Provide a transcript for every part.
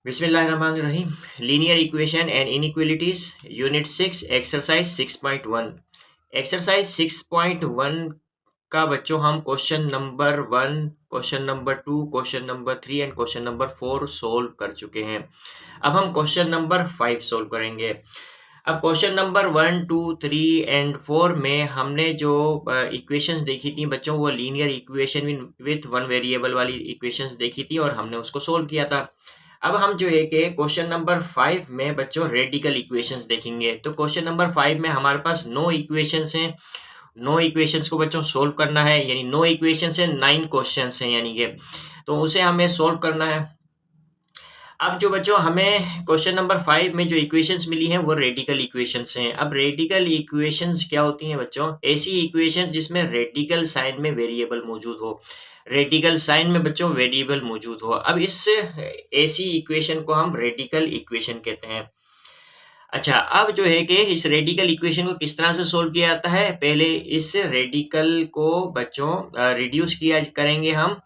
बिस्मिल्लाहिर्रहमानिर्रहीम। Linear equation and inequalities, unit 6, exercise 6.1। Exercise 6.1 का बच्चों हम question number 1, question number 2, question number 3 and question number 4 solve कर चुके हैं। अब हम क्वेश्चन नंबर 5 सोल्व करेंगे। अब क्वेश्चन नंबर 1, 2, 3 एंड 4 में हमने जो इक्वेशंस देखी थी बच्चों, वो linear equation with one variable वाली इक्वेशंस देखी थी और हमने उसको सोल्व किया था। अब हम जो है कि क्वेश्चन नंबर 5 में बच्चों रेडिकल इक्वेशंस देखेंगे। तो क्वेश्चन नंबर 5 में हमारे पास 9 इक्वेशंस हैं। 9 इक्वेशंस को बच्चों सोल्व करना है, यानी 9 इक्वेशंस हैं, 9 क्वेश्चंस हैं, यानी कि तो उसे हमें सोल्व करना है। अब जो बच्चों हमें क्वेश्चन नंबर 5 में जो इक्वेशंस मिली हैं वो रेडिकल इक्वेशंस हैं। अब रेडिकल इक्वेशंस क्या होती हैं बच्चों? ऐसी इक्वेशंस जिसमें रेडिकल साइन में वेरिएबल मौजूद हो। रेडिकल साइन में बच्चों वेरिएबल मौजूद हो। अब इस ऐसी इक्वेशन को हम रेडिकल इक्वेशन कहते हैं। अच्छा, अब जो है कि इस रेडिकल इक्वेशन को किस तरह से सोल्व किया जाता है? पहले इस रेडिकल को बच्चों रिड्यूस किया करेंगे हम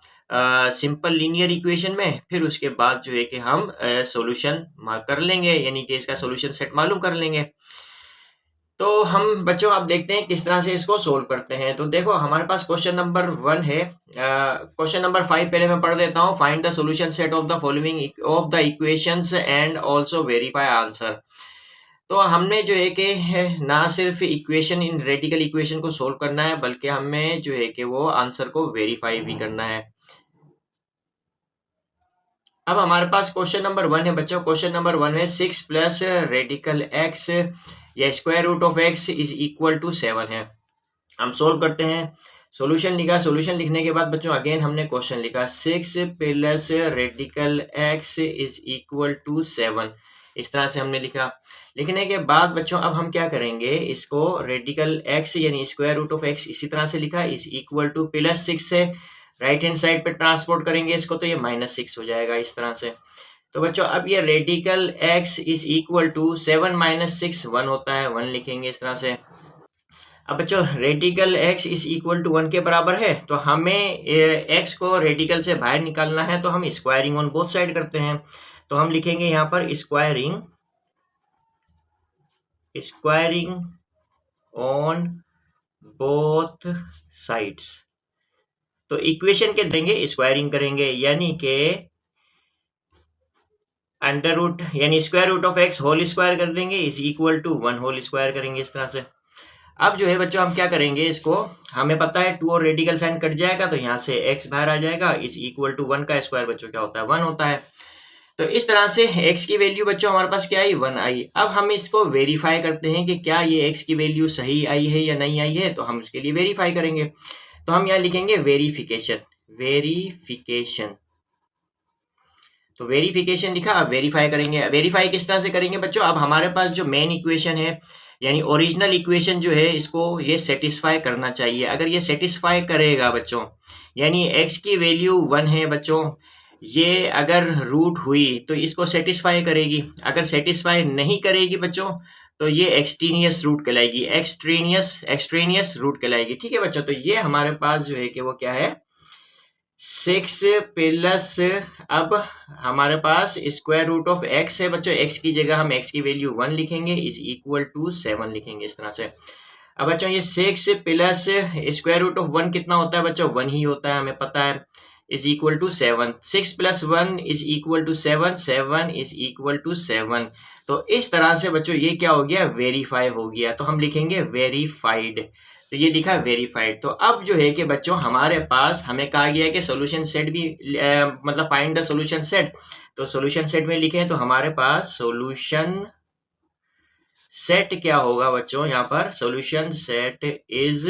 सिंपल लीनियर इक्वेशन में, फिर उसके बाद जो है कि हम सॉल्यूशन कर लेंगे, यानी कि इसका सॉल्यूशन सेट मालूम कर लेंगे। तो हम बच्चों आप देखते हैं किस तरह से इसको सोल्व करते हैं। तो देखो हमारे पास क्वेश्चन नंबर 1 है। क्वेश्चन नंबर 5 पहले मैं पढ़ देता हूँ। Find the solution set of the following of the equations and also verify answer. तो हमने जो है कि ना सिर्फ इक्वेशन इन रेडिकल इक्वेशन को सोल्व करना है, बल्कि हमें जो है कि वो आंसर को वेरीफाई भी करना है। अब हमारे पास क्वेश्चन नंबर 1 है बच्चों। क्वेश्चन नंबर 1 है 6 प्लस रेडिकल एक्स या square root of x is equal to 7 है। हम सोल्व करते हैं। सॉल्यूशन लिखा। सॉल्यूशन लिखने के बाद बच्चों अगेन हमने क्वेश्चन लिखा 6 plus radical x is equal to 7। इस तरह से हमने लिखा। लिखने के बाद बच्चों अब हम क्या करेंगे, इसको रेडिकल एक्स यानी स्क्वायर रूट ऑफ एक्स इसी तरह से लिखा इज इक्वल टू प्लस 6 से राइट हैंड साइड पे ट्रांसपोर्ट करेंगे इसको, तो ये -6 हो जाएगा इस तरह से। तो बच्चों अब ये radical x is equal to 7 - 6 1 होता है, 1 लिखेंगे इस तरह से। अब बच्चों radical x is equal to 1 के बराबर है, तो हमें x को रेडिकल से बाहर निकालना है, तो हम स्क्वायरिंग ऑन बोथ साइड करते हैं। तो हम लिखेंगे यहाँ पर स्क्वायरिंग ऑन बोथ साइड्स। तो इक्वेशन के देंगे स्क्वायरिंग करेंगे, यानी कि अंडर रूट यानी square root of x whole square कर देंगे is equal to 1 whole square करेंगे इस तरह से। अब जो है बच्चों हम क्या करेंगे, इसको हमें पता है 2 और रेडिकल साइन कट जाएगा, तो यहाँ से x बाहर आ जाएगा इज इक्वल टू 1 का स्क्वायर बच्चों क्या होता है 1 होता है। तो इस तरह से x की वैल्यू बच्चों हमारे पास क्या आई 1 आई। अब हम इसको वेरीफाई करते हैं कि क्या ये x की वैल्यू सही आई है या नहीं आई है, तो हम उसके लिए वेरीफाई करेंगे। तो हम यहाँ लिखेंगे वेरीफिकेशन। तो वेरीफिकेशन लिखा, अब वेरीफाई करेंगे। वेरीफाई किस तरह से करेंगे बच्चों? अब हमारे पास जो मेन इक्वेशन है यानी ओरिजिनल इक्वेशन जो है, इसको ये सेटिस्फाई करना चाहिए। अगर ये सेटिस्फाई करेगा बच्चों, यानी x की वैल्यू 1 है बच्चों, ये अगर रूट हुई तो इसको सेटिस्फाई करेगी। अगर सेटिस्फाई नहीं करेगी बच्चों, तो ये एक्सट्रेनियस रूट कहलाएगी, एक्सट्रेनियस रूट कहलाएगी। ठीक है बच्चों, तो ये हमारे पास जो है कि वो क्या है 6 प्लस, अब हमारे पास स्क्वायर रूट ऑफ एक्स है बच्चों, एक्स की जगह हम एक्स की वैल्यू 1 लिखेंगे इज इक्वल टू 7 लिखेंगे इस तरह से। अब बच्चों ये 6 प्लस स्क्वायर रूट ऑफ 1 कितना होता है बच्चों 1 ही होता है, हमें पता है, is equal to 7। 6 plus 1 is equal to 7, 7 is equal to 7। तो इस तरह से बच्चों ये क्या हो गया वेरीफाई हो गया, तो हम लिखेंगे वेरीफाइड। तो ये लिखा वेरीफाइड। तो अब जो है कि बच्चों हमारे पास हमें कहा गया है कि सॉल्यूशन सेट भी मतलब फाइंड द सॉल्यूशन सेट। तो सॉल्यूशन सेट में लिखें तो हमारे पास सॉल्यूशन सेट क्या होगा बच्चों, यहाँ पर सॉल्यूशन सेट इज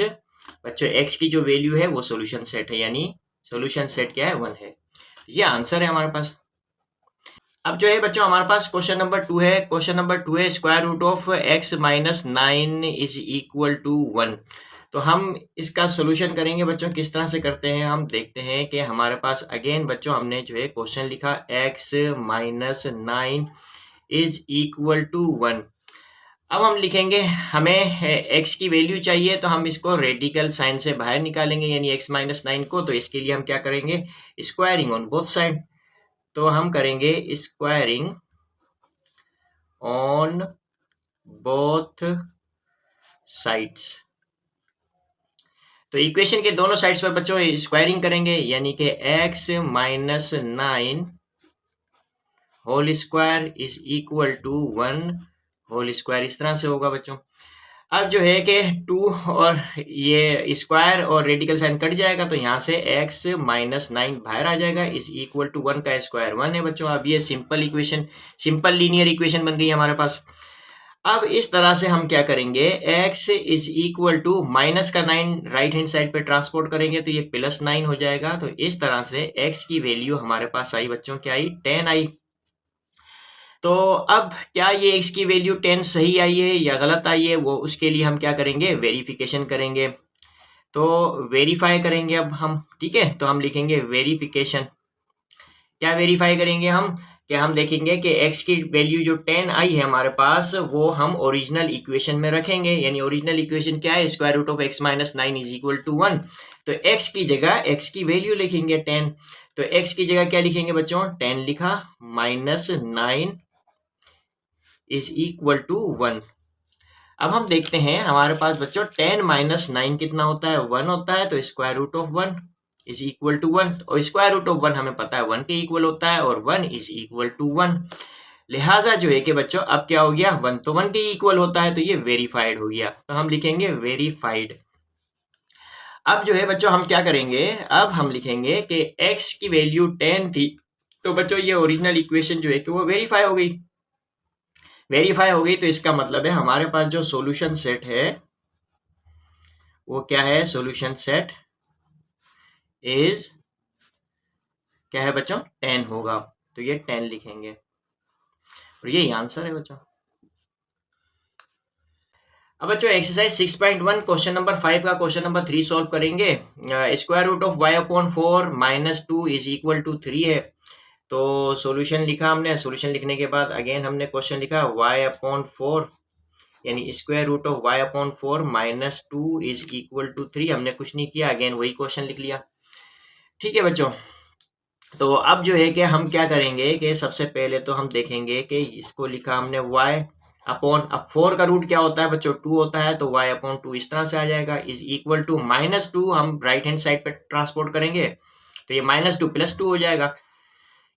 बच्चों x की जो वैल्यू है वो सॉल्यूशन सेट है, यानी सॉल्यूशन सेट क्या है 1 है। ये आंसर है हमारे पास। अब जो है बच्चों हमारे पास क्वेश्चन नंबर 2 है। क्वेश्चन नंबर 2 है square root of x - 9 is equal to 1। तो हम इसका सोल्यूशन करेंगे बच्चों, किस तरह से करते हैं हम देखते हैं कि हमारे पास अगेन बच्चों हमने जो है क्वेश्चन लिखा x - 9 इज इक्वल टू 1। अब हम लिखेंगे हमें x की वैल्यू चाहिए, तो हम इसको रेडिकल साइन से बाहर निकालेंगे यानी x - 9 को। तो इसके लिए हम क्या करेंगे स्क्वायरिंग ऑन बोथ साइड। तो हम करेंगे स्क्वायरिंग ऑन बोथ साइड्स। तो इक्वेशन के दोनों साइड्स पर बच्चों स्क्वायरिंग करेंगे, यानी कि x minus 9 whole square is equal to 1 whole square, इस तरह से होगा बच्चों। अब जो है कि 2 और ये स्क्वायर और रेडिकल साइन कट जाएगा, तो यहाँ से x माइनस 9 बाहर आ जाएगा, इज इक्वल टू 1 का स्क्वायर 1 है बच्चों। अब ये simple equation, simple linear equation बन गई हमारे पास। अब इस तरह से हम क्या करेंगे, x is equal to minus का 9 राइट हैंड साइड पे ट्रांसपोर्ट करेंगे तो ये प्लस 9 हो जाएगा। तो इस तरह से x की वैल्यू हमारे पास आई बच्चों, क्या आई, 10 आई। तो अब क्या ये x की वैल्यू 10 सही आई है या गलत आई है, वो उसके लिए हम क्या करेंगे, वेरिफिकेशन करेंगे। तो वेरीफाई करेंगे अब हम, ठीक है। तो हम लिखेंगे वेरिफिकेशन। क्या वेरीफाई करेंगे हम, कि हम देखेंगे कि x की वैल्यू जो 10 आई है हमारे पास, वो हम ओरिजिनल इक्वेशन में रखेंगे। यानी ओरिजिनल इक्वेशन क्या है, square root of x minus 9 is equal to 1। तो x की जगह x की वैल्यू लिखेंगे 10। तो x की जगह क्या लिखेंगे बच्चों, 10 लिखा, माइनस 9 इज इक्वल टू 1। अब हम देखते हैं हमारे पास बच्चों 10 माइनस 9 कितना होता है, 1 होता है। तो square root of 1 is equal to 1, और स्क्वायर रूट ऑफ 1 हमें पता है 1 के इक्वल होता है, और 1 इज इक्वल टू 1। लिहाजा जो है कि बच्चों अब क्या हो गया, 1 तो 1 के इक्वल होता है, तो ये वेरीफाइड हो गया। तो हम लिखेंगे वेरीफाइड। अब जो है बच्चों हम क्या करेंगे, अब हम लिखेंगे कि x की वैल्यू 10 थी, तो बच्चों ये ओरिजिनल इक्वेशन जो है कि वो वेरीफाई हो गई। वेरीफाई हो गई तो इसका मतलब है हमारे पास जो सॉल्यूशन सेट है वो क्या है, सॉल्यूशन सेट इज क्या है बच्चों, 10 होगा। तो ये 10 लिखेंगे और यही आंसर है बच्चों। अब बच्चों एक्सरसाइज 6.1 क्वेश्चन नंबर 5 का क्वेश्चन नंबर 3 सॉल्व करेंगे। Square root of y upon 4 minus 2 is equal to 3 है। तो सॉल्यूशन लिखा हमने, सॉल्यूशन लिखने के बाद अगेन हमने क्वेश्चन लिखा y अपॉन 4 यानी square root of y upon 4 minus 2 is equal to 3। हमने कुछ नहीं किया, अगेन वही क्वेश्चन लिख लिया, ठीक है बच्चों। तो अब जो है कि हम क्या करेंगे कि सबसे पहले तो हम देखेंगे कि इसको लिखा हमने y अपॉन, अब 4 का रूट क्या होता है बच्चों, 2 होता है, तो y अपॉन 2 इस तरह से आ जाएगा, इज इक्वल टू माइनस 2 हम राइट हैंड साइड पे ट्रांसपोर्ट करेंगे तो ये माइनस 2 प्लस 2 हो जाएगा,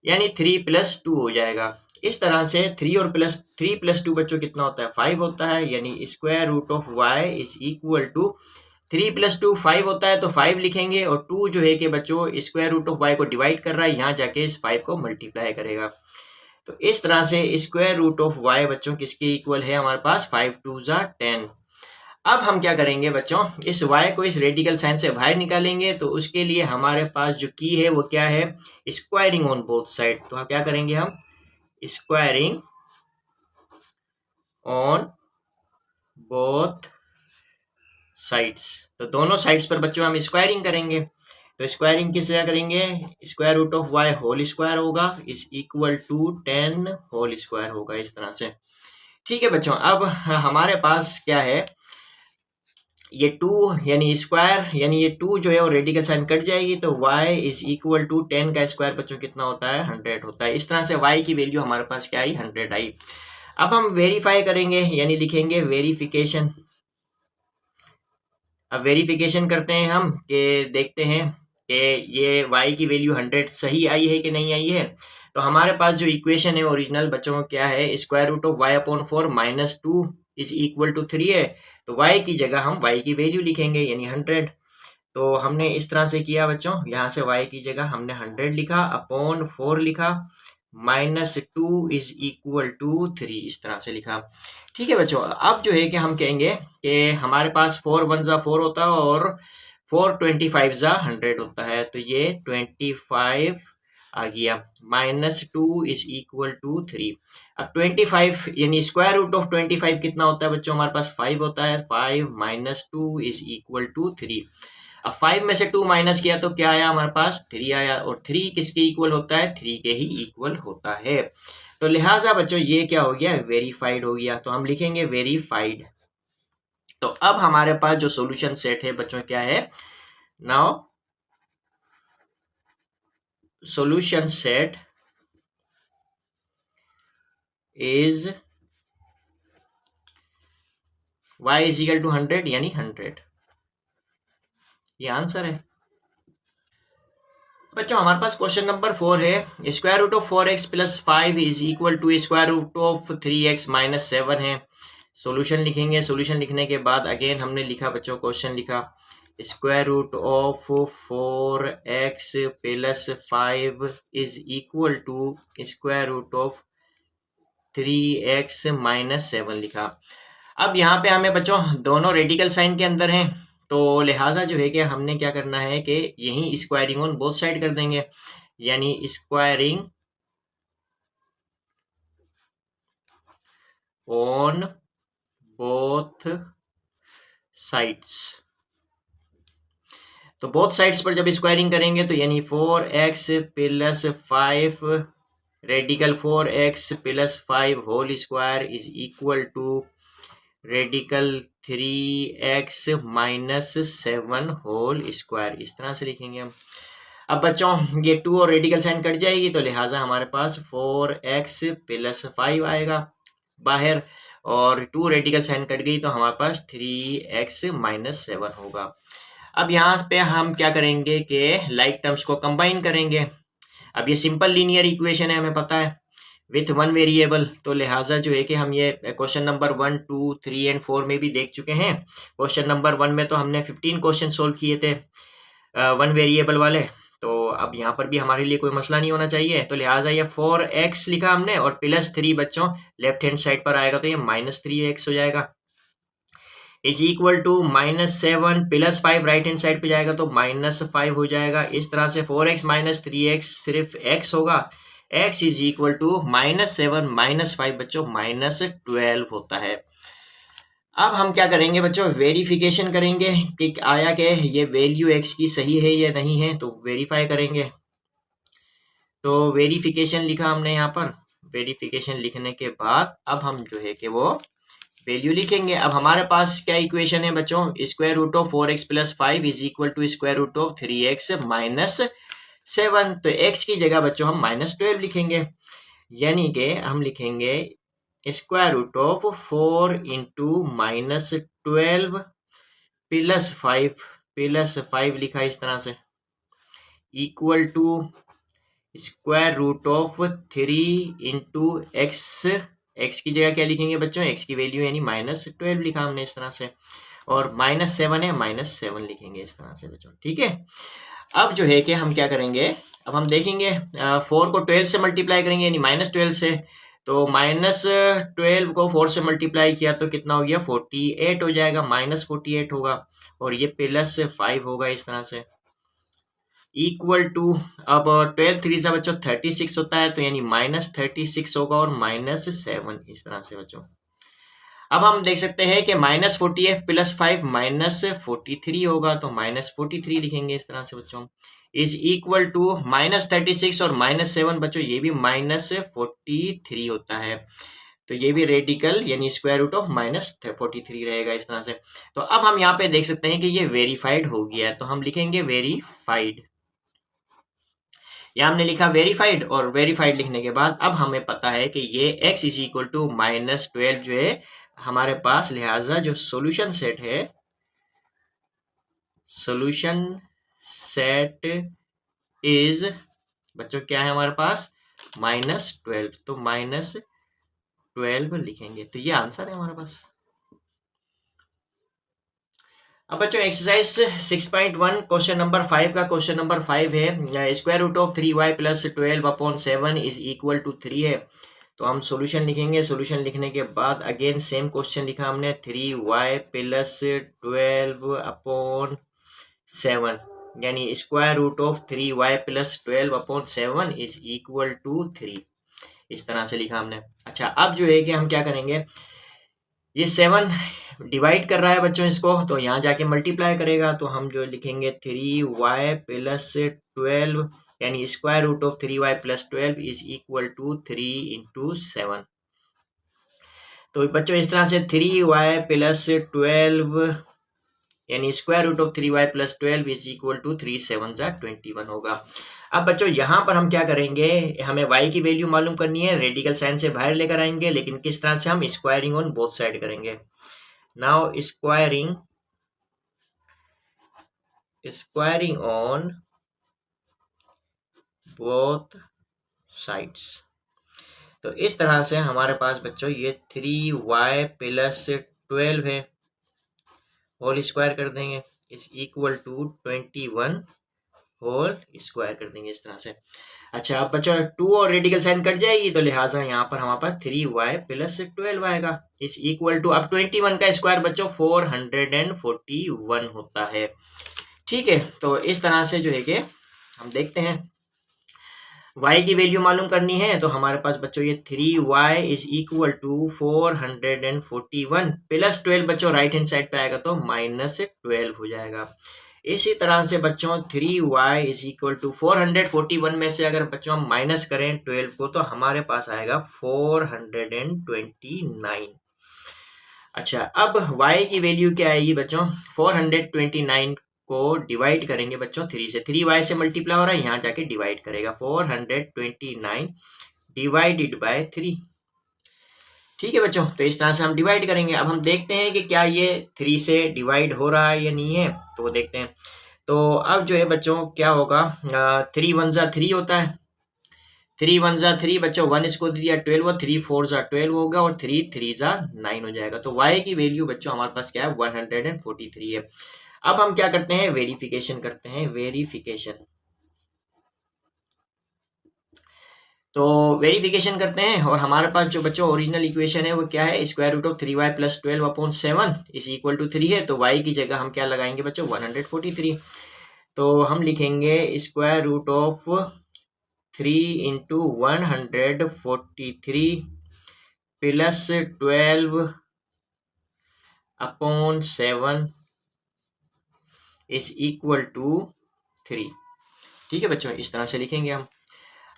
यानी 3 प्लस 2 हो जाएगा। इस तरह से 3 प्लस 2 बच्चों कितना होता है, 5 होता है। यानी square root of y is equal to 3 plus 2 5 होता है, तो 5 लिखेंगे, और 2 जो है कि बच्चों स्क्वायर रूट ऑफ y को डिवाइड कर रहा है, यहाँ जाके इस 5 को मल्टीप्लाई करेगा। तो इस तरह से स्क्वायर रूट ऑफ y बच्चों किसके इक्वल है हमारे पास, 5 2 जा 10। अब हम क्या करेंगे बच्चों, इस y को इस रेडिकल साइन से बाहर निकालेंगे। तो उसके लिए हमारे पास जो की है वो क्या है, स्क्वायरिंग ऑन बोथ साइड। तो क्या करेंगे हम, स्क्वायरिंग ऑन बोथ साइड्स। तो दोनों साइड्स पर बच्चों हम स्क्वायरिंग करेंगे। तो स्क्वायरिंग किस तरह करेंगे, square root of y whole square होगा is equal to 10 whole square होगा, इस तरह से, ठीक है बच्चों। अब हमारे पास क्या है, ये 2 यानी स्क्वायर, यानी ये 2 जो है वो रेडिकल साइन कट जाएगी, तो y इज इक्वल टू 10 का स्क्वायर बच्चों कितना होता है, 100 होता है। इस तरह से y की वैल्यू हमारे पास क्या आई, 100 आई। अब हम वेरीफाई करेंगे, यानी लिखेंगे वेरिफिकेशन। अब वेरिफिकेशन करते हैं हम, कि देखते हैं कि ये y की वैल्यू 100 सही आई है कि नहीं आई है। तो हमारे पास जो इक्वेशन है ओरिजिनल बच्चों क्या है, square root of y upon 4 minus 2 is equal to 3 है। तो y की जगह हम y की वैल्यू लिखेंगे, यानी 100। तो हमने इस तरह से किया बच्चों, यहाँ से y की जगह हमने 100 लिखा, अपॉन 4 लिखा, माइनस 2 इज इक्वल टू 3, इस तरह से लिखा, ठीक है बच्चों। अब जो है कि हम कहेंगे कि हमारे पास 4 1 जा 4 होता है, और 4 25 जा 100 होता है। तो ये 25 आ गया, माइनस 2 इज इक्वल टू 3। अब 25 यानी स्क्वायर रूट ऑफ 25 कितना होता है बच्चों, हमारे पास 5 होता है, 5 माइनस 2 इज इक्वल टू 3। अब 5 में से 2 माइनस किया तो क्या आया हमारे पास, 3 आया, और 3 किसके इक्वल होता है, 3 के ही इक्वल होता है। तो लिहाजा बच्चों ये क्या हो गया, वेरीफाइड हो गया। तो हम लिखेंगे वेरीफाइड। तो अब हमारे पास जो सॉल्यूशन सेट है बच्चों क्या है, now solution set is y is equal to 100 यानी 100, ये आंसर है बच्चों। हमारे पास क्वेश्चन नंबर 4 है, square root of 4x plus 5 is equal to square root of 3x minus 7 है। सॉल्यूशन लिखेंगे, सॉल्यूशन लिखने के बाद अगेन हमने लिखा बच्चों, क्वेश्चन लिखा square root of 4x plus 5 is equal to square root of 3x minus 7 लिखा। अब यहाँ पे हमें बच्चों दोनों रेडिकल साइन के अंदर हैं, तो लिहाजा जो है कि हमने क्या करना है कि यही स्क्वायरिंग ऑन बोथ साइड कर देंगे, यानी स्क्वायरिंग ऑन बोथ साइड्स। तो बोथ साइड्स पर जब स्क्वायरिंग करेंगे तो यानी 4x plus 5 radical 4x plus 5 whole square is equal to radical 3x minus 7 whole square, इस तरह से लिखेंगे हम। अब बच्चों ये 2 और रेडिकल साइन कट जाएगी, तो लिहाजा हमारे पास 4x प्लस 5 आएगा बाहर, और 2 रेडिकल साइन कट गई तो हमारे पास 3x माइनस 7 होगा। अब यहाँ पे हम क्या करेंगे कि लाइक टर्म्स को कंबाइन करेंगे। अब ये सिंपल लीनियर इक्वेशन है, हमें पता है, विथ वन वेरिएबल, तो लिहाजा जो है कि हम ये क्वेश्चन नंबर 1, 2, 3 एंड 4 में भी देख चुके हैं। क्वेश्चन नंबर 1 में तो हमने 15 क्वेश्चन सोल्व किए थे वन वेरिएबल वाले, तो अब यहाँ पर भी हमारे लिए कोई मसला नहीं होना चाहिए। तो लिहाजा ये 4x लिखा हमने और प्लस 3 बच्चों लेफ्ट हैंड साइड पर आएगा तो ये माइनस 3x हो जाएगा, is equal to minus 7 plus 5 right hand side पे जाएगा तो माइनस 5 हो जाएगा। इस तरह से 4x माइनस 3x सिर्फ x होगा, x is equal to minus 7 minus 5 बच्चों माइनस 12 होता है। अब हम क्या करेंगे बच्चों, वेरिफिकेशन करेंगे कि आया कि ये वैल्यू x की सही है या नहीं है, तो वेरीफाई करेंगे। तो वेरिफिकेशन लिखा हमने यहाँ पर, वेरिफिकेशन लिखने के बाद अब हम जो है कि वो वैल्यू लिखेंगे। अब हमारे पास क्या इक्वेशन है बच्चों, square root of 4x plus 5 is equal to square root of 3x minus 7, तो x की जगह बच्चों हम माइनस 12 लिखेंगे, यानी कि हम लिखेंगे square root of 4 into minus 12 plus 5 लिखा इस तरह से, equal to square root of 3 into x की जगह क्या लिखेंगे बच्चों, x की वैल्यू यानी माइनस 12 लिखा हमने इस तरह से, और माइनस 7 है माइनस 7 लिखेंगे इस तरह से बच्चों, ठीक है। अब जो है कि हम क्या करेंगे, अब हम देखेंगे 4 को 12 से मल्टीप्लाई करेंगे यानी माइनस 12 से, तो माइनस 12 को 4 से मल्टीप्लाई किया तो कितना हो गया, 48 हो जाएगा, माइनस 48 होगा, और ये प्लस 5 होगा इस तरह से, इक्वल टू, अब 12 3 से बच्चों 36 होता है, तो यानी माइनस 36 होगा और माइनस 7 इस तरह से बच्चों। अब हम देख सकते हैं कि माइनस 48 प्लस 5 माइनस 43 होगा, तो माइनस 43 लिखेंगे इस तरह से बच्चों, इज इक्वल टू माइनस 36 और माइनस 7 बच्चों ये भी माइनस 43 होता है, तो ये भी रेडिकल यानी स्क्वायर रूट ऑफ माइनस 43 रहेगा इस तरह से। तो अब हम यहाँ पे देख सकते हैं कि ये वेरीफाइड हो गया है, तो हम लिखेंगे वेरीफाइड, यहाँ हमने लिखा वेरीफाइड, और वेरीफाइड लिखने के बाद अब हमें पता है कि ये x is equal to minus 12 जो है हमारे पास, लिहाजा जो सोल्यूशन सेट है, सोल्यूशन सेट इज बच्चों क्या है हमारे पास, माइनस 12, तो माइनस 12 लिखेंगे, तो ये आंसर है हमारे पास। अब बच्चों एक्सरसाइज 6.1 क्वेश्चन नंबर 5 का क्वेश्चन नंबर 5 है, square root of 3y plus 12 upon 7 is equal to 3 है, तो हम सॉल्यूशन लिखेंगे। सॉल्यूशन लिखने के बाद अगेन सेम क्वेश्चन लिखा हमने, 3y प्लस 12 अपॉन 7 यानी square root of 3y plus 12 upon 7 is equal to 3, इस तरह से लिखा हमने। अच्छा, अब जो है कि हम क्या करेंगे, ये 7 डिवाइड कर रहा है बच्चों इसको, तो यहाँ जाके मल्टीप्लाई करेगा, तो हम जो लिखेंगे 3y प्लस 12 यानी square root of 3y plus 12 is equal to 3 into 7, तो बच्चों इस तरह से 3y प्लस 12 यानी square root of 3y plus 12 is equal to 3 7 21 होगा। अब बच्चों यहाँ पर हम क्या करेंगे, हमें y की वैल्यू मालूम करनी है, रेडिकल साइन से बाहर लेकर आएंगे, लेकिन किस तरह से, हम स्क्वायरिंग ऑन बोथ साइड करेंगे। Now squaring on both sides. तो इस तरह से हमारे पास बच्चों ये 3y प्लस 12 है, होल स्क्वायर कर देंगे, is equal to 21 whole square कर देंगे इस तरह से। अच्छा, अब बच्चों 2 और रेडिकल साइन कट जाएगी, तो लिहाजा यहाँ पर हमारे पास 3y प्लस 12 आएगा, इज इक्वल टू, अब 21 का स्क्वायर बच्चों 441 होता है। ठीक है, तो इस तरह से जो है कि हम देखते हैं y की वैल्यू मालूम करनी है, तो हमारे पास बच्चों ये 3y is equal to 441 plus 12 बच्चों राइट हैंड साइड पे आएगा तो -12 हो जाएगा। इसी तरह से बच्चों 3y इज इक्वल टू 441 में से अगर बच्चों हम माइनस करें 12 को, तो हमारे पास आएगा 429। अच्छा, अब y की वैल्यू क्या आएगी बच्चों, 429 को डिवाइड करेंगे बच्चों 3 से, 3y से मल्टीप्लाई हो रहा है, यहाँ जाके डिवाइड करेगा, 429 डिवाइडेड बाय 3। ठीक है बच्चों, तो इस तरह से हम डिवाइड करेंगे। अब हम देखते हैं कि क्या ये 3 से डिवाइड हो रहा है या नहीं है, तो वो देखते हैं। तो अब जो है बच्चों क्या होगा, 3 1 जा 3 होता है, 3 1 जा 3 बच्चों, 1 इसको दिया 12, 3 4 जा 12 होगा, और 3 3 जा 9 हो जाएगा। तो y की वैल्यू बच्चों हमारे पास क्या है, 143 है। अब हम क्या करते हैं, वेरिफिकेशन करते हैं, वेरिफिकेशन। तो वेरिफिकेशन करते हैं, और हमारे पास जो बच्चों ओरिजिनल इक्वेशन है वो क्या है, square root of 3y plus 12 upon 7 is equal to 3 है, तो y की जगह हम क्या लगाएंगे बच्चों, 143। तो हम लिखेंगे square root of 3 into 143 plus 12 upon 7 is equal to 3। ठीक है बच्चों, इस तरह से लिखेंगे हम।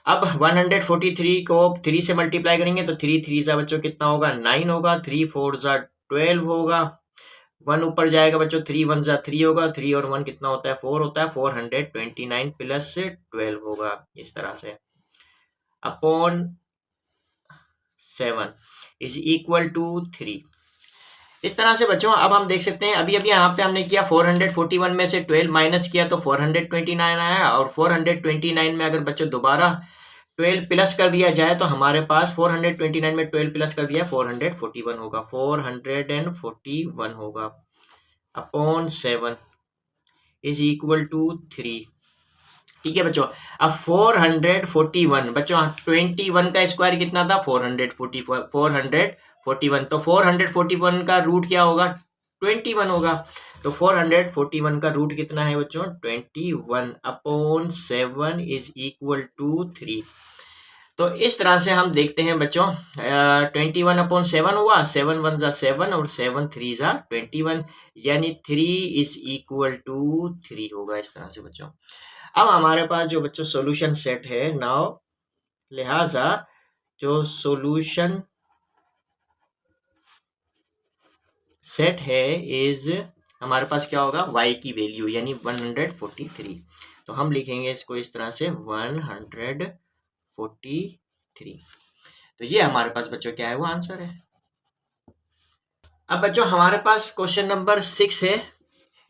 अब 143 को 3 से मल्टीप्लाई करेंगे, तो 3 3 जा बच्चों कितना होगा, 9 होगा, 3 4 जा 12 होगा, 1 ऊपर जाएगा बच्चों, 3 1 जा 3 होगा, 3 और 1 कितना होता है, 4 होता है, 429 प्लस 12 होगा इस तरह से, अपॉन 7 इज इक्वल टू 3। इस तरह से बच्चों अब हम देख सकते हैं, अभी अभी यहाँ पे हमने किया 441 में से 12 माइनस किया तो 429 आया, और 429 में अगर बच्चों दोबारा 12 प्लस कर दिया जाए तो हमारे पास 429 में 12 प्लस कर दिया 441 होगा, 441 होगा, अपॉन 7 इज इक्वल टू 3। ठीक है बच्चों, अब 441 बच्चों 21 का स्क्वायर कितना था, 441, तो 441 का रूट क्या होगा, 21 होगा, तो 441 का रूट कितना है बच्चों, 21 अपॉन 7 इज इक्वल टू 3। तो इस तरह से हम देखते हैं बच्चों, 21 अपॉन 7 हुआ, 7 1 जा 7 और 7 3 जा 21, यानी 3 इज इक्वल टू 3 होगा इस तरह से बच्चों। अब हमारे पास जो बच्चों सॉल्यूशन सेट है नाउ, लिहाजा जो सॉल्यूशन सेट है इज हमारे पास क्या होगा, y की वैल्यू यानी 143। तो हम लिखेंगे इसको इस तरह से 143। तो ये हमारे पास बच्चों क्या है, वो आंसर है। अब बच्चों हमारे पास क्वेश्चन नंबर 6 है,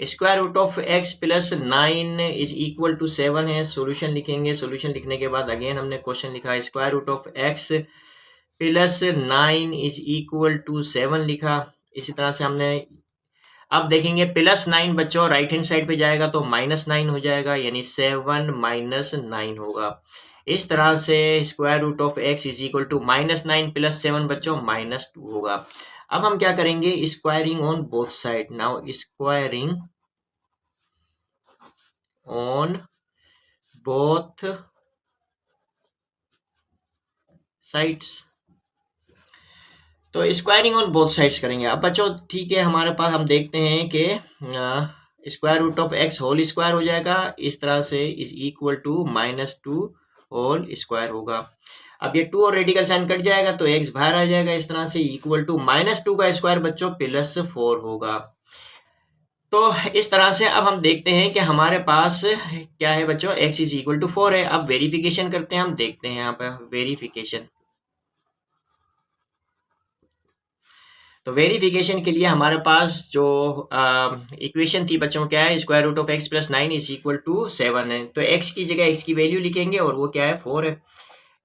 square root of x plus 9 is equal to 7 है। सॉल्यूशन लिखेंगे, सॉल्यूशन लिखने के बाद अगेन हमने क्वेश्चन लिखा है, square root of x plus 9 is equal to 7 लिखा। इसी तरह से हमने अब देखेंगे प्लस 9 बच्चों राइट हैंड साइड पे जाएगा तो -9 हो जाएगा, यानी 7 -9 होगा। इस तरह से square root of x is equal to -9 plus 7 बच्चों -2 होगा। अब हम क्या करेंगे, squaring on both side. Now squaring on both sides, तो स्क्वायरिंग ऑन बोथ साइड्स करेंगे। अब बच्चों ठीक है, हमारे पास हम देखते हैं कि square root of x whole square हो जाएगा, इस तरह से is equal to -2 whole square होगा। अब ये 2 और रेडिकल साइन कट जाएगा तो x बाहर आ जाएगा, इस तरह से इक्वल टू -2 का स्क्वायर बच्चों +4 होगा। तो इस तरह से अब हम देखते हैं कि हमारे पास क्या है बच्चों, x इज इक्वल टू 4 है। अब वेरिफिकेशन करते हैं, हम देखते हैं यहाँ पर वेरिफिकेशन। तो वेरिफिकेशन के लिए हमारे पास जो इक्वेशन थी बच्चों, क्या है, square root of x plus 9 is equal to 7 है। तो x की जगह x की वैल्यू लिखेंगे और वो क्या है, 4 है।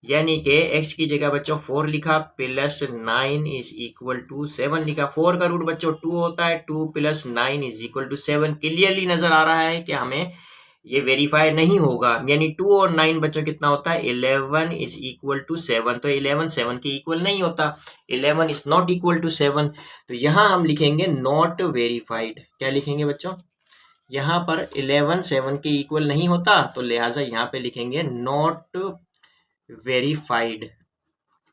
यानी कि x की जगह बच्चों 4 लिखा प्लस 9 इज इक्वल टू 7 लिखा। 4 का रूट बच्चों 2 होता है, 2 plus 9 is equal to 7। Clearly नजर आ रहा है कि हमें ये वेरीफाई नहीं होगा। यानी 2 और 9 बच्चों कितना होता है, 11 इज इक्वल टू 7। तो 11 7 के इक्वल नहीं होता, 11 इज नॉट इक्वल टू 7। तो यहाँ हम लिखेंगे नॉट वेरीफाइड। क्या लिखेंगे बच्चों, यहाँ पर 11 7 के इक्वल नहीं होता, तो लिहाजा यहाँ पे लिखेंगे नॉट वेरीफाइड।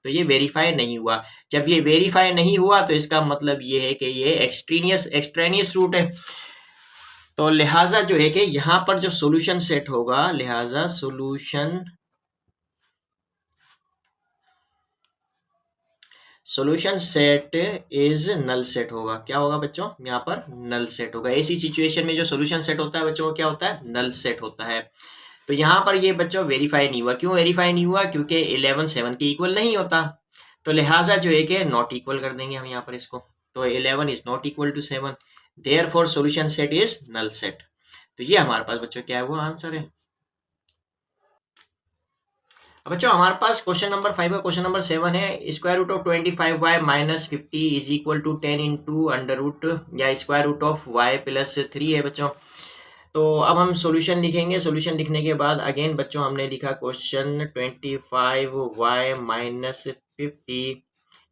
तो ये वेरीफाई नहीं हुआ। जब ये वेरीफाई नहीं हुआ तो इसका मतलब ये है कि ये एक्सट्रेनियस रूट है। तो लिहाजा जो है कि यहाँ पर जो सॉल्यूशन सेट होगा, लिहाजा solution set is null set होगा। क्या होगा बच्चों, यहाँ पर नल सेट होगा। ऐसी सिचुएशन में जो सॉल्यूशन सेट होता है बच्चों, क्या होता है, नल सेट होता है। तो यहाँ पर ये बच्चों वेरीफाई नहीं हुआ। क्यों वेरीफाई नहीं हुआ, क्योंकि 11 7 के इक्वल नहीं होता। तो लिहाजा जो है कि नॉट इक्वल कर देंगे हम यहाँ पर इसको। तो 11 is not equal to 7, therefore solution set is null set. तो ये हमारे पास बच्चों क्या है, वो आंसर है। अब बच्चों हमारे पास क्वेश्चन नंबर 5 का क्वेश्चन नंबर 7 है। Square root of 25y minus 50 is equal to 10 into under root या square root of y plus 3 है बच्चों। तो अब हम सॉल्यूशन लिखेंगे। सॉल्यूशन लिखने के बाद अगेन बच्चों हमने लिखा क्वेश्चन 25y माइनस 50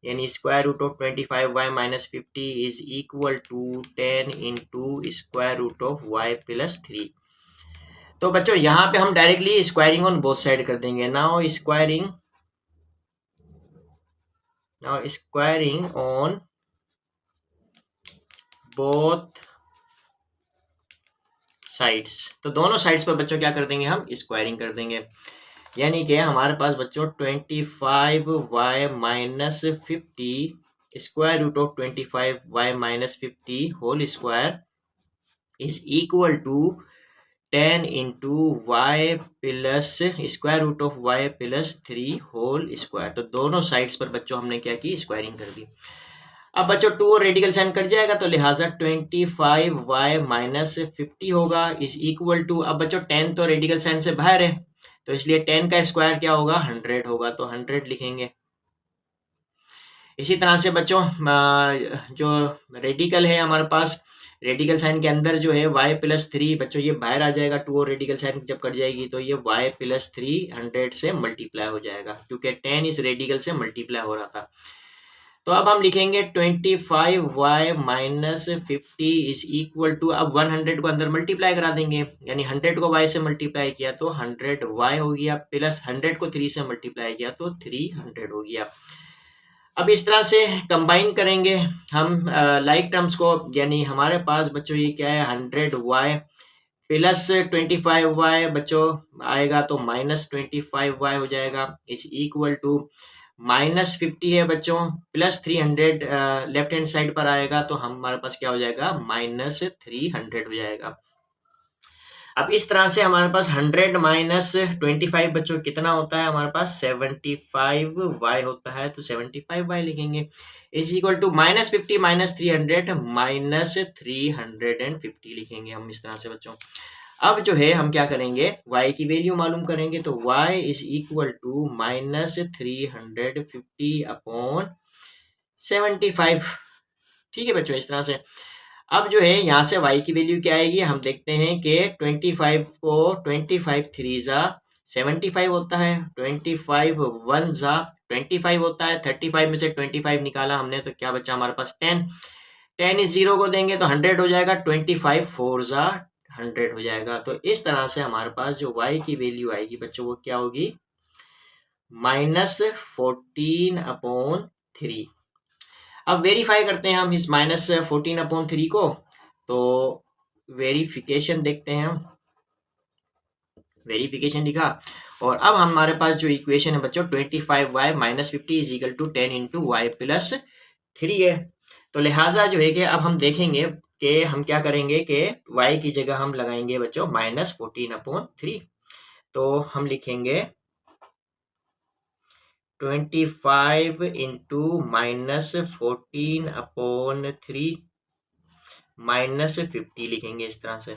यानी square root of 25y minus 50 is equal to 10 into square root of y plus 3। तो बच्चों यहाँ पे हम directly squaring on both side कर देंगे। Now squaring on both sides. तो दोनों साइड्स पर बच्चों क्या कर देंगे, हम स्क्वायरिंग कर देंगे। यानी कि हमारे पास बच्चों 25y minus 50 square root of 25y minus 50 whole square is equal to 10 into y plus square root of y plus 3 whole square. तो दोनों साइड्स पर बच्चों हमने क्या की, स्क्वायरिंग कर दी। अब बच्चों 2 और रेडिकल साइन कट जाएगा, तो लिहाजा 25y माइनस 50 होगा इज इक्वल टू, अब बच्चों 10 तो रेडिकल साइन से बाहर है, तो इसलिए 10 का स्क्वायर क्या होगा, 100 होगा। तो 100 लिखेंगे। इसी तरह से बच्चों जो रेडिकल है हमारे पास, रेडिकल साइन के अंदर जो है y प्लस 3 बच्चों ये बाहर आ जाएगा। 2 और रेडिकल साइन जब कट जाएगी तो ये y प्लस 3 100 से मल्टीप्लाई हो जाएगा, क्योंकि 10 इस रेडिकल से मल्टीप्लाई हो रहा था। तो अब हम लिखेंगे 25y minus 50 is equal to, अब 100 को अंदर मल्टीप्लाई करा देंगे, यानी 100 को y से मल्टीप्लाई किया तो 100y हो गया, प्लस 100 को 3 से मल्टीप्लाई किया तो 300 हो गया। अब इस तरह से कंबाइन करेंगे हम लाइक टर्म्स को, यानी हमारे पास बच्चों ये क्या है, 100y प्लस 25y बच्चों आएगा तो माइनस 25y हो जाएगा इज इक्वल टू माइनस 50 है बच्चों प्लस 300 लेफ्ट हैंड साइड पर आएगा, तो हमारे पास क्या हो जाएगा, माइनस 300 हो जाएगा। अब इस तरह से हमारे पास 100 माइनस 25 बच्चों कितना होता है, हमारे पास 75y होता है। तो 75y लिखेंगे is equal to minus 50 minus 300 minus 350 लिखेंगे हम इस तरह से बच्चों। अब जो है हम क्या करेंगे, y की वैल्यू मालूम करेंगे, तो y is equal to minus 350 upon 75। ठीक है बच्चों, इस तरह से। अब जो है यहाँ से y की वैल्यू क्या आएगी, हम देखते हैं कि 25 को 25 3 जा 75 होता है, 25 1 जा 25 होता है, 35 में से 25 निकाला हमने तो क्या बचा हमारे पास 10 इस 0 को देंगे तो 100 हो जाएगा, 25 4 जा 100 हो जाएगा। तो इस तरह से हमारे पास जो y की वैल्यू आएगी बच्चों वो क्या होगी, माइनस 14 अपॉन 3। अब वेरीफाई करते हैं हम इस माइनस 14 अपॉन 3 को, तो वेरिफिकेशन देखते हैं हम। वेरिफिकेशन लिखा और अब हमारे पास जो इक्वेशन है बच्चों 25y minus 50 is equal to 10 into y plus 3 है। तो लिहाजा जो है कि अब हम देखेंगे कि हम क्या करेंगे कि y की जगह हम लगाएंगे बच्चों -14/3। तो हम लिखेंगे 25 इंटू -14/3 -50 लिखेंगे इस तरह से,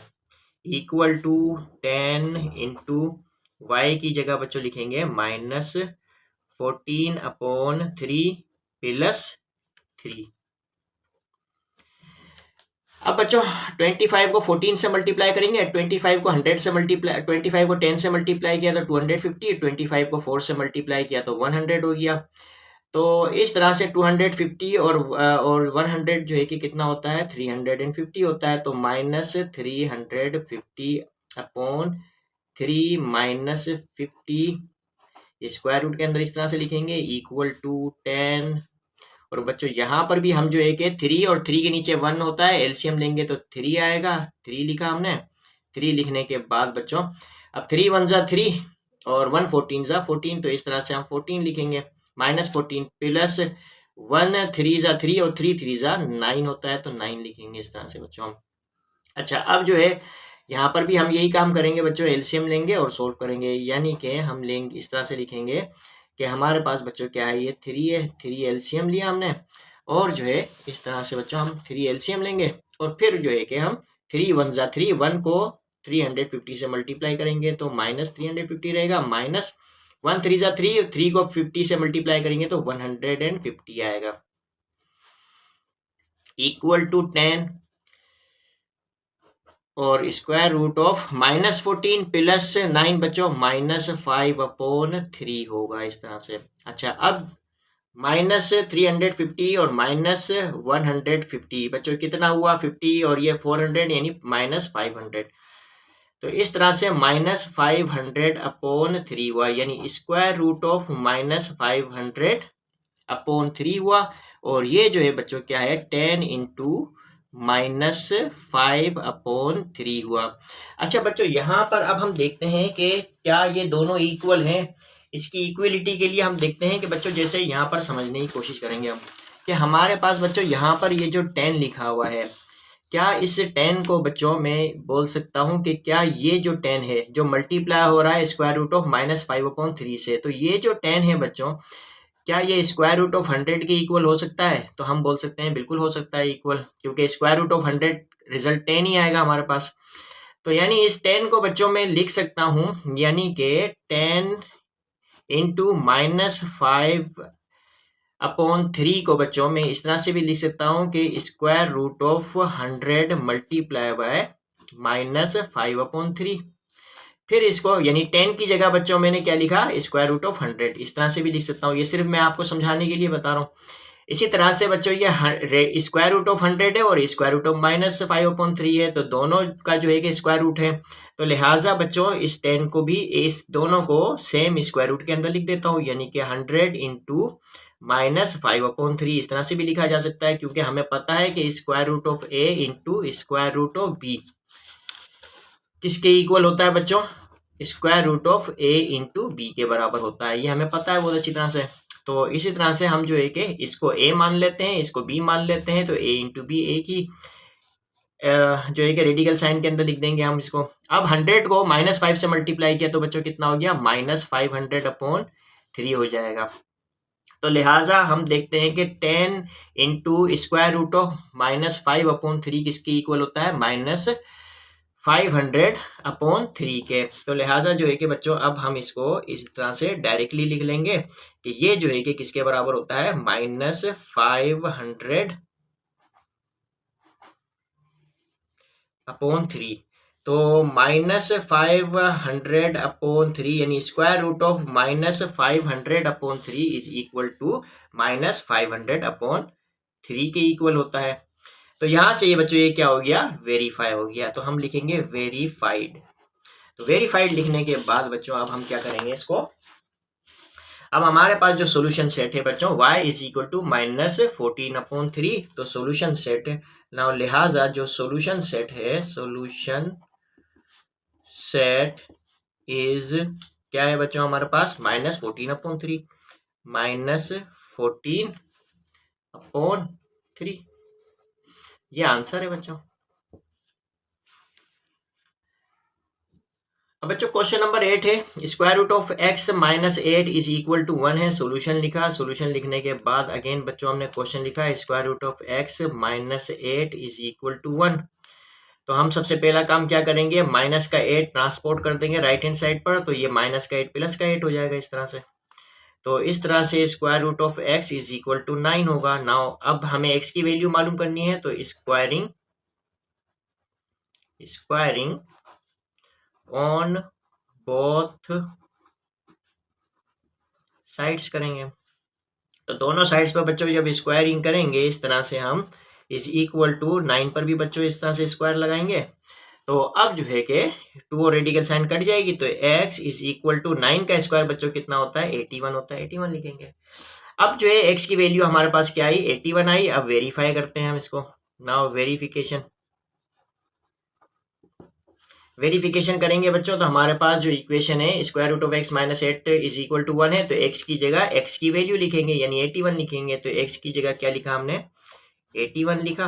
इक्वल टू 10 इंटू वाई की जगह बच्चों लिखेंगे -14/3 +3। अब बच्चों 25 को 14 से मल्टीप्लाई करेंगे, 25 को 100 से मल्टीप्लाई, 25 को 10 से मल्टीप्लाई किया तो 250, 25 को 4 से मल्टीप्लाई किया तो 100 हो गया। तो इस तरह से 250 और 100 जो है कि कितना होता है 350 होता है। तो -350/3 -50 स्क्वायर रूट के अंदर इस तरह से लिखेंगे, इक्वल टू 10। और बच्चों यहाँ पर भी हम जो है कि 3 और 3 के नीचे 1 होता है, एलसीएम लेंगे तो 3 आएगा। 3 लिखा हमने। 3 लिखने के बाद बच्चों अब 3 1 जा 3 और 1 14 जा 14, तो इस तरह से हम 14 लिखेंगे। -14 प्लस 1 3 जा 3 और 3 3 जा 9 होता है, तो 9 लिखेंगे इस तरह से बच्चों। अच्छा, अब जो है यहाँ पर भी हम यही काम करेंगे बच्चों, एलसीएम लेंगे और सोल्व करेंगे। यानी कि हम लेंगे इस तरह से लिखेंगे कि हमारे पास बच्चों क्या है, ये 3 है, 3 एलसीएम लिया हमने, और जो है इस तरह से बच्चों हम 3 एलसीएम लेंगे और फिर जो है कि हम 3 1 जा 3, 1 को 350 से मल्टीप्लाई करेंगे तो -350 रहेगा, -1 3 जा 3, 3 को 50 से मल्टीप्लाई करेंगे तो 150 आएगा, इक्वल टू 10 और स्क्वायर रूट ऑफ -14 प्लस 9 बच्चों -5/3 होगा इस तरह से। अच्छा, अब -350 और -150 बच्चों कितना हुआ 50 और ये 400 यानी -500। तो इस तरह से -500/3 हुआ, यानी स्क्वायर रूट ऑफ -500/3 हुआ। और ये जो है बच्चों क्या है 10 इंटू -5/3 हुआ। अच्छा बच्चों, यहाँ पर अब हम देखते हैं कि क्या ये दोनों इक्वल हैं। इसकी इक्वलिटी के लिए हम देखते हैं कि बच्चों जैसे यहाँ पर समझने की कोशिश करेंगे हम कि हमारे पास बच्चों यहाँ पर ये जो 10 लिखा हुआ है, क्या इस 10 को बच्चों मैं बोल सकता हूँ कि क्या ये जो 10 है जो मल्टीप्लाई हो रहा है स्क्वायर रूट ऑफ -5/3 से, तो ये जो 10 है बच्चों क्या ये स्क्वायर रूट ऑफ 100 के इक्वल हो सकता है? तो हम बोल सकते हैं बिल्कुल हो सकता है इक्वल, क्योंकि स्क्वायर रूट ऑफ 100 रिजल्ट 10 ही आएगा हमारे पास। तो यानी इस 10 को बच्चों में लिख सकता हूँ, यानी कि 10 इंटू -5/3 को बच्चों में इस तरह से भी लिख सकता हूँ कि square root of 100 multiply by -5/3। फिर इसको यानी 10 की जगह बच्चों मैंने क्या लिखा स्क्वायर रूट ऑफ 100, इस तरह से भी लिख सकता हूँ। ये सिर्फ मैं आपको समझाने के लिए बता रहा हूँ। इसी तरह से बच्चों ये स्क्वायर रूट ऑफ 100 है और स्क्वायर रूट ऑफ -5/3 है, तो दोनों का जो है कि स्क्वायर रूट है, तो लिहाजा बच्चों इस 10 को भी इस दोनों को सेम स्क्वायर रूट के अंदर लिख देता हूँ, यानी कि 100 इंटू -5/3 इस तरह से भी लिखा जा सकता है, क्योंकि हमें पता है कि square root of a into square root of b किसके इक्वल होता है बच्चों, square root of a into b के बराबर होता है। ये हमें पता है बहुत अच्छी तरह से। तो इसी तरह से हम जो है कि इसको ए मान लेते हैं, इसको बी मान लेते हैं, तो ए इंटू बी एक ही जो है कि रेडिकल साइन के अंदर लिख देंगे हम इसको। अब 100 को -5 से मल्टीप्लाई किया तो बच्चों कितना हो गया -500/3 हो जाएगा। तो लिहाजा हम देखते हैं कि 10 इंटू स्क्वायर रूट ऑफ -5/3 किसके इक्वल होता है -500/3 के। तो लिहाजा जो है कि बच्चों अब हम इसको इस तरह से डायरेक्टली लिख लेंगे कि ये जो है कि किसके बराबर होता है -500/3। तो -500/3 यानी square root of -500/3 is equal to -500/3 के इक्वल होता है। तो यहां से ये बच्चों ये क्या हो गया वेरीफाई हो गया, तो हम लिखेंगे वेरीफाइड। तो वेरीफाइड लिखने के बाद बच्चों अब हम क्या करेंगे इसको, अब हमारे पास जो सॉल्यूशन सेट है बच्चों y इज इक्वल टू -14/3, तो सॉल्यूशन सेट नाउ लिहाजा जो सॉल्यूशन सेट है, सॉल्यूशन सेट इज क्या है बच्चों हमारे पास -14/3 -14/3 ये आंसर है बच्चों। अब बच्चों क्वेश्चन नंबर 8 है, square root of x minus 8 is equal to 1 है। सोल्यूशन लिखा, सोल्यूशन लिखने के बाद अगेन बच्चों हमने क्वेश्चन लिखा है square root of x minus 8 is equal to 1। तो हम सबसे पहला काम क्या करेंगे, माइनस का 8 ट्रांसपोर्ट कर देंगे राइट हैंड साइड पर, तो ये माइनस का 8 प्लस का 8 हो जाएगा इस तरह से। तो इस तरह से square root of x is equal to 9 होगा। नाउ अब हमें x की वैल्यू मालूम करनी है, तो स्क्वायरिंग ऑन बोथ साइड्स करेंगे। तो दोनों साइड्स पर बच्चों जब स्क्वायरिंग करेंगे इस तरह से हम इज इक्वल टू 9 पर भी बच्चों इस तरह से स्क्वायर लगाएंगे। तो अब जो है कि 2 और रेडिकल साइन कट जाएगी, तो x इज इक्वल टू 9 का स्क्वायर बच्चों कितना होता है, 81 होता है। 81 लिखेंगे। अब जो है x की वैल्यू हमारे पास क्या आई, 81 आई। अब वेरीफाई करते हैं हम इसको। नाउ वेरिफिकेशन करेंगे बच्चों, तो हमारे पास जो इक्वेशन है square root of x minus 8 is equal to 1 है, तो x की जगह x की वैल्यू लिखेंगे यानी 81 लिखेंगे। तो x की जगह क्या लिखा हमने, 81 लिखा,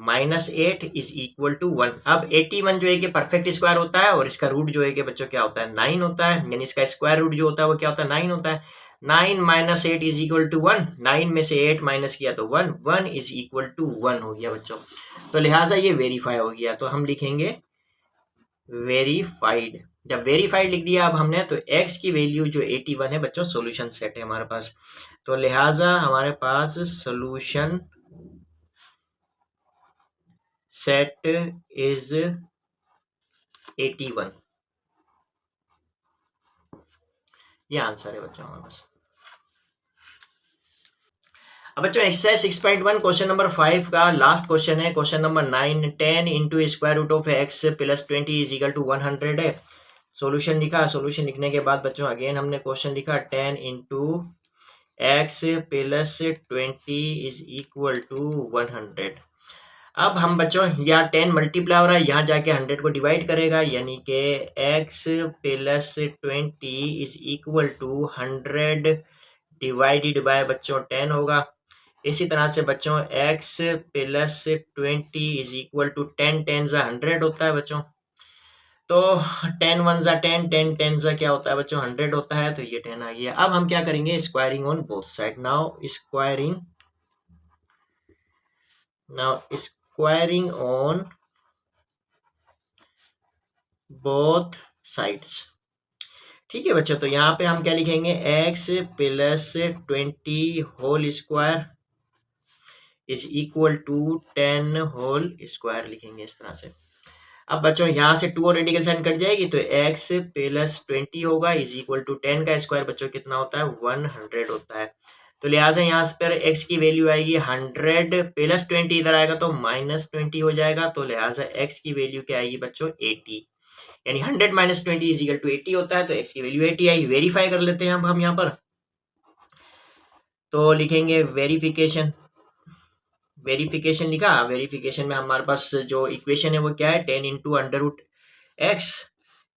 माइनस 8 इज इक्वल टू 1। अब 81 जो है कि परफेक्ट स्क्वायर होता है और इसका रूट जो है कि बच्चों क्या होता है, 9 होता है, यानी इसका स्क्वायर रूट जो होता है वो क्या होता है, 9 होता है। 9 माइनस 8 इज इक्वल टू 1, 9 में से 8 माइनस किया तो 1, 1 इज इक्वल टू 1 हो गया बच्चों। तो लिहाजा ये वेरीफाई हो गया, तो हम लिखेंगे वेरीफाइड। जब वेरीफाइड लिख दिया अब हमने, तो x की वैल्यू जो 81 है बच्चों, सॉल्यूशन सेट है हमारे पास। तो लिहाजा हमारे पास सॉल्यूशन सेट इज 81। ये आंसर है बच्चों हमारे पास। अब बच्चों एक्सरसाइज 6.1 क्वेश्चन नंबर 5 का लास्ट क्वेश्चन है। Question number 9, 10 into square root of x plus 20 is equal to 100 है। सॉल्यूशन लिखा, सॉल्यूशन लिखने के बाद बच्चों अगेन हमने क्वेश्चन लिखा 10 into x plus 20 is equal to 100। अब हम बच्चों यहाँ 10 मल्टीप्लाई हो रहा है, यहाँ जाके 100 को डिवाइड करेगा, यानी कि x plus 20 is equal to 100 divided by बच्चों 10 होगा। इसी तरह से बच्चों x plus 20 is equal to 10 10 जा 100 होता है बच्चों। तो 10 1 जा 10, 10 10 जा क्या होता है बच्चों, 100 होता है। तो ये 10 आ गया। अब हम क्या करेंगे, squaring on both side. Now squaring on both sides. ठीक है बच्चों, तो यहाँ पे हम क्या लिखेंगे, x plus 20 whole square is equal to 10 whole square लिखेंगे इस तरह से। अब बच्चों यहाँ से 2 और रेडिकल साइन कट जाएगी, तो x प्लस 20 होगा इज इक्वल टू 10 का स्क्वायर बच्चों कितना होता है, 100 होता है। तो लिहाजा यहाँ पर x की वैल्यू आएगी 100 प्लस 20, इधर आएगा तो माइनस 20 हो जाएगा। तो लिहाजा x की वैल्यू क्या आएगी बच्चों, 80, यानी 100 माइनस 20 इज इक्वल टू 80 होता है। तो x की वैल्यू 80 आई। वेरीफाई कर लेते हैं अब हम यहाँ पर, तो लिखेंगे वेरिफिकेशन लिखा। वेरिफिकेशन में हमारे पास जो इक्वेशन है वो क्या है, 10 इंटू अंडर रूट एक्स,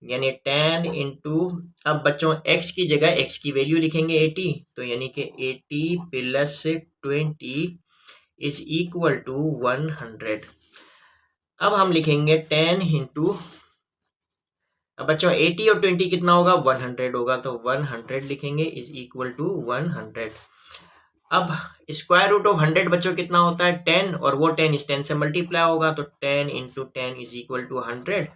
यानी 10 इंटू, अब बच्चों x की जगह x की वैल्यू लिखेंगे 80, तो यानी कि 80 प्लस 20 इज इक्वल टू 100। अब हम लिखेंगे 10 इंटू, अब बच्चों 80 और 20 कितना होगा, 100 होगा, तो 100 लिखेंगे इज इक्वल टू 100। अब स्क्वायर रूट ऑफ 100 बच्चों कितना होता है, 10, और वो 10 इस 10 से मल्टीप्लाई होगा, तो 10 इंटू 10 इज इक्वल टू 100,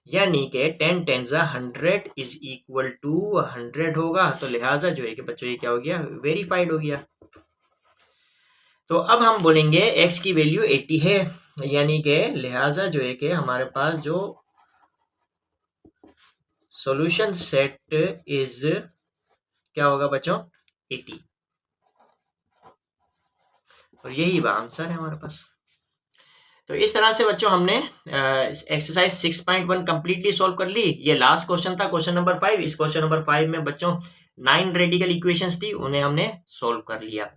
यानी कि 10 10 जा 100 इज इक्वल टू 100 होगा। तो लिहाजा जो है कि बच्चों ये क्या हो गया, वेरीफाइड हो गया। तो अब हम बोलेंगे x की वैल्यू 80 है, यानी कि लिहाजा जो है कि हमारे पास जो सॉल्यूशन सेट इज क्या होगा बच्चों, 80, और यही आंसर है हमारे पास। तो इस तरह से बच्चों हमने एक्सरसाइज 6.1 कंप्लीटली सॉल्व कर ली। ये लास्ट क्वेश्चन था, क्वेश्चन नंबर 5। इस क्वेश्चन नंबर 5 में बच्चों 9 रेडिकल इक्वेशंस थी, उन्हें हमने सॉल्व कर लिया।